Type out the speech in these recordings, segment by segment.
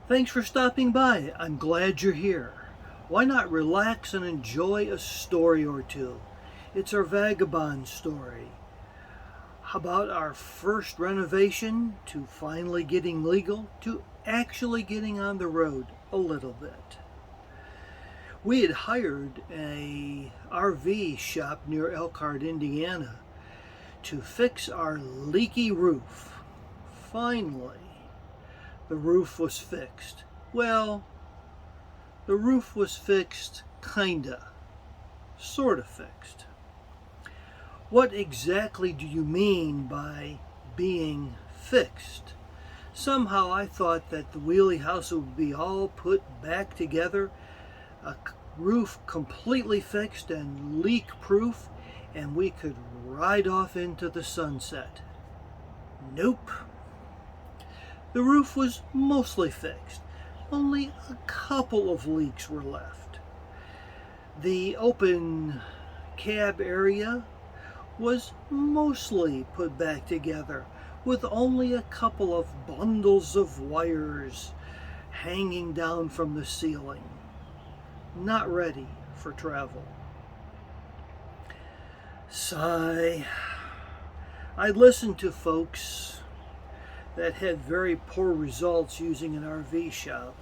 Thanks for stopping by. I'm glad you're here. Why not relax and enjoy a story or two? It's our vagabond story. How about our first renovation to finally getting legal to actually getting on the road a little bit? We had hired a RV shop near Elkhart, Indiana to fix our leaky roof. Finally, the roof was fixed. Well, the roof was fixed, kinda, sorta fixed. What exactly do you mean by being fixed? Somehow I thought that the Wheelie House would be all put back together, a roof completely fixed and leak-proof, and we could ride off into the sunset. Nope. The roof was mostly fixed. Only a couple of leaks were left. The open cab area was mostly put back together with only a couple of bundles of wires hanging down from the ceiling. Not ready for travel. Sigh. I listened to folks that had very poor results using an RV shop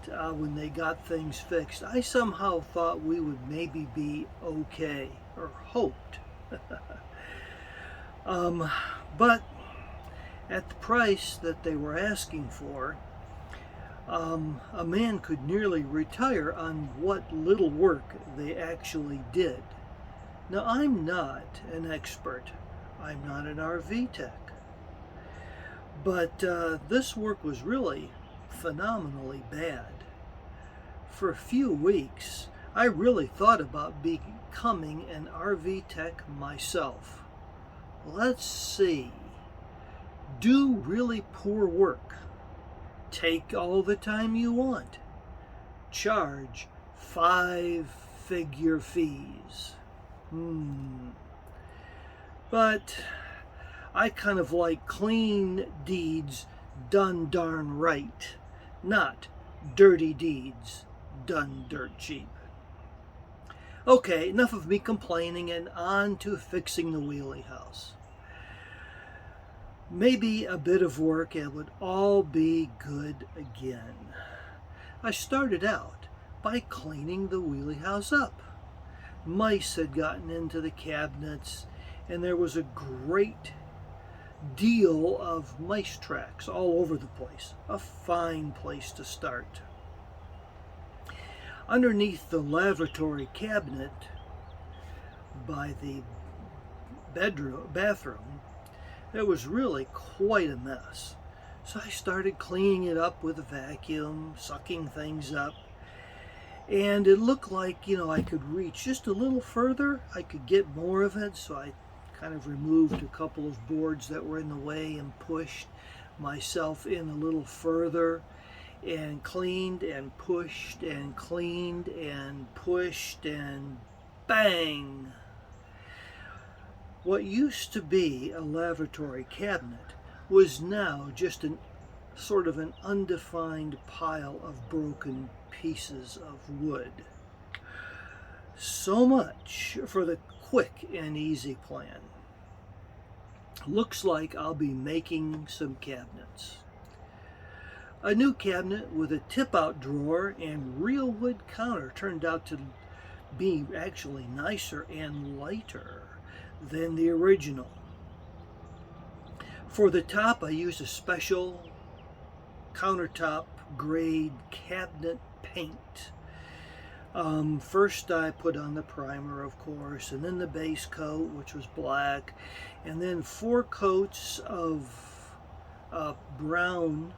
when they got things fixed. I somehow thought we would maybe be okay, or hoped. But at the price that they were asking for, a man could nearly retire on what little work they actually did. Now, I'm not an expert. I'm not an RV tech. But this work was really phenomenally bad. For a few weeks, I really thought about becoming an RV tech myself. Let's see. Do really poor work. Take all the time you want. Charge 5-figure fees. But I kind of like clean deeds done darn right, not dirty deeds done dirt cheap. Okay, enough of me complaining and on to fixing the Wheelie House. Maybe a bit of work and it would all be good again. I started out by cleaning the Wheelie House up. Mice had gotten into the cabinets and there was a great deal of mice tracks all over the place. A fine place to start. Underneath the lavatory cabinet by the bathroom, there was really quite a mess. So I started cleaning it up with a vacuum, sucking things up. And it looked like, I could reach just a little further. I could get more of it, so I kind of removed a couple of boards that were in the way and pushed myself in a little further and cleaned and pushed and cleaned and pushed and bang! What used to be a lavatory cabinet was now just sort of an undefined pile of broken pieces of wood. So much for the quick and easy plan. Looks like I'll be making some cabinets. A new cabinet with a tip-out drawer and real wood counter turned out to be actually nicer and lighter than the original. For the top, I used a special countertop grade cabinet paint. First I put on the primer, of course, and then the base coat, which was black, and then 4 coats of brown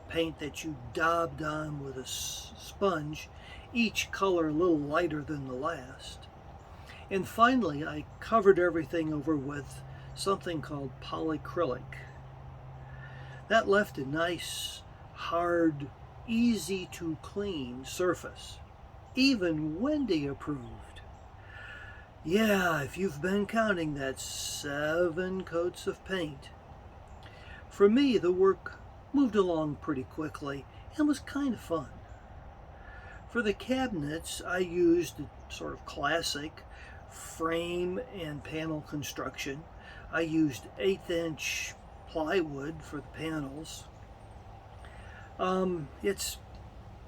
paint that you daubed on with a sponge, each color a little lighter than the last. And finally, I covered everything over with something called polyacrylic. That left a nice, hard, easy to clean surface. Even Wendy approved. Yeah, if you've been counting, that's 7 coats of paint. For me, the work moved along pretty quickly, It was kind of fun. For the cabinets, I used sort of classic frame and panel construction. I used 1/8" plywood for the panels. It's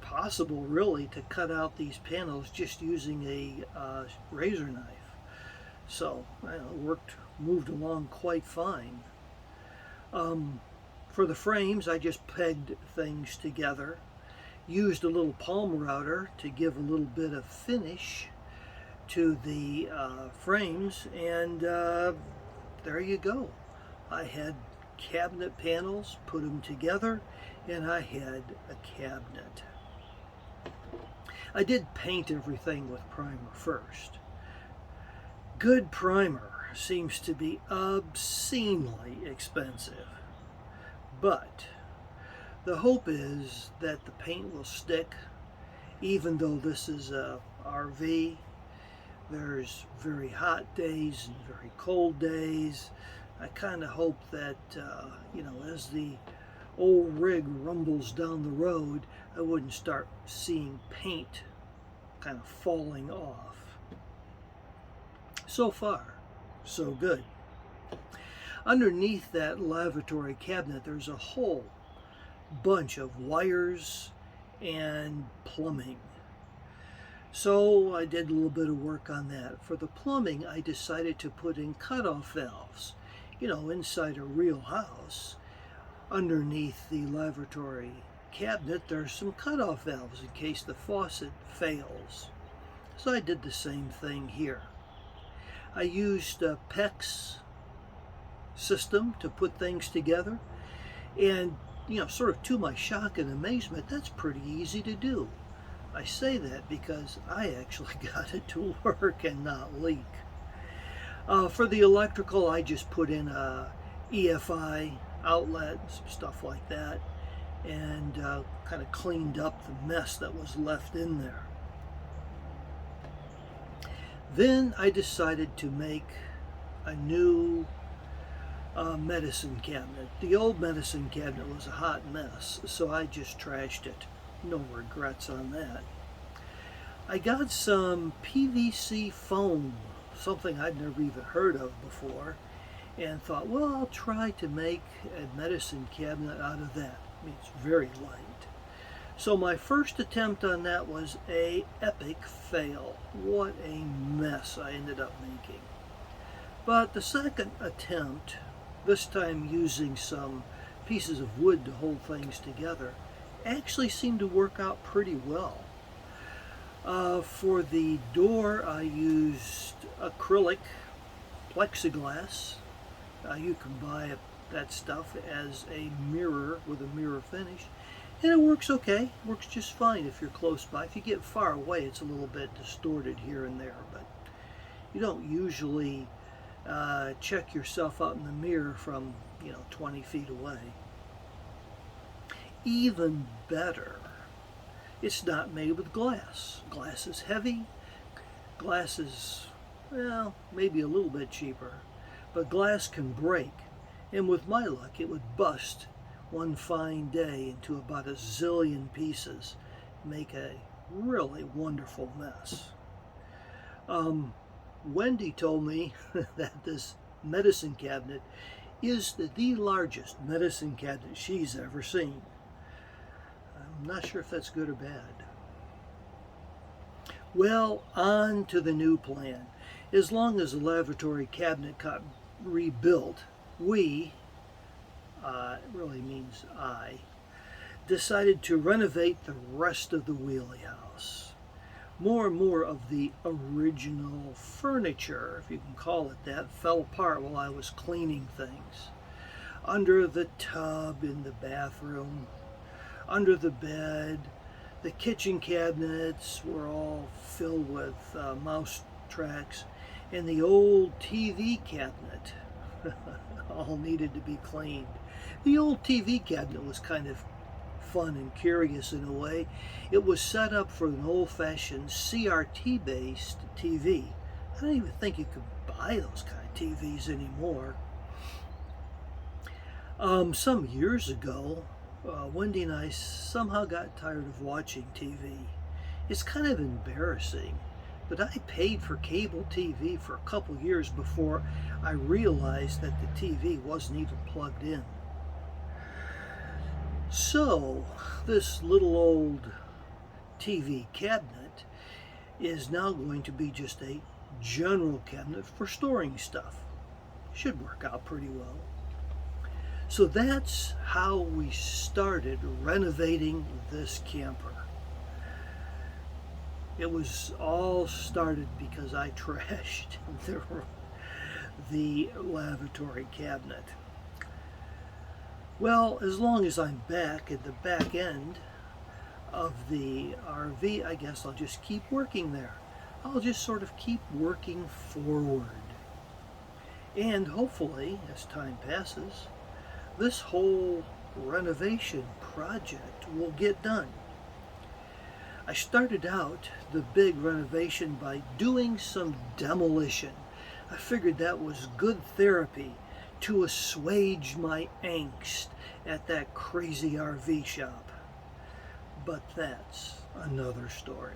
possible really to cut out these panels just using a razor knife. So it moved along quite fine. For the frames, I just pegged things together, used a little palm router to give a little bit of finish to the frames, and there you go. I had cabinet panels, put them together, and I had a cabinet. I did paint everything with primer first. Good primer seems to be obscenely expensive, but the hope is that the paint will stick. Even though this is a RV, there's very hot days and very cold days. I kind of hope that, as the old rig rumbles down the road, I wouldn't start seeing paint kind of falling off. So far, so good. Underneath that lavatory cabinet, there's a whole bunch of wires and plumbing. So I did a little bit of work on that. For the plumbing, I decided to put in cutoff valves. Inside a real house, underneath the lavatory cabinet, there's some cutoff valves in case the faucet fails. So I did the same thing here. I used a PEX system to put things together, and sort of to my shock and amazement, that's pretty easy to do. I say that because I actually got it to work and not leak. For the electrical, I just put in a EFI outlet, some stuff like that, and kind of cleaned up the mess that was left in there. Then I decided to make a new medicine cabinet. The old medicine cabinet was a hot mess, so I just trashed it. No regrets on that. I got some PVC foam, something I'd never even heard of before, and thought, well, I'll try to make a medicine cabinet out of that. It's very light. So my first attempt on that was an epic fail. What a mess I ended up making. But the second attempt, this time using some pieces of wood to hold things together, actually seemed to work out pretty well. For the door, I used acrylic plexiglass. You can buy that stuff as a mirror with a mirror finish, and it works okay. It works just fine if you're close by. If you get far away, it's a little bit distorted here and there, but you don't usually check yourself out in the mirror from 20 feet away. Even better, it's not made with glass. Glass is heavy. Glass is, maybe a little bit cheaper, but glass can break, and with my luck, it would bust one fine day into about 1 zillion pieces, make a really wonderful mess. Wendy told me that this medicine cabinet is the largest medicine cabinet she's ever seen. I'm not sure if that's good or bad. Well, on to the new plan. As long as the lavatory cabinet got rebuilt, we, it really means I, decided to renovate the rest of the Wheelie House. More and more of the original furniture, if you can call it that, fell apart while I was cleaning things. Under the tub in the bathroom, under the bed, the kitchen cabinets were all filled with mouse tracks, and the old TV cabinet all needed to be cleaned. The old TV cabinet was kind of fun and curious in a way. It was set up for an old-fashioned CRT-based TV. I don't even think you could buy those kind of TVs anymore. Some years ago, Wendy and I somehow got tired of watching TV. It's kind of embarrassing, but I paid for cable TV for a couple years before I realized that the TV wasn't even plugged in. So, this little old TV cabinet is now going to be just a general cabinet for storing stuff. Should work out pretty well. So that's how we started renovating this camper. It was all started because I trashed the lavatory cabinet. Well, as long as I'm back at the back end of the RV, I guess I'll just keep working there. I'll just sort of keep working forward. And hopefully, as time passes, this whole renovation project will get done. I started out the big renovation by doing some demolition. I figured that was good therapy to assuage my angst at that crazy RV shop. But that's another story.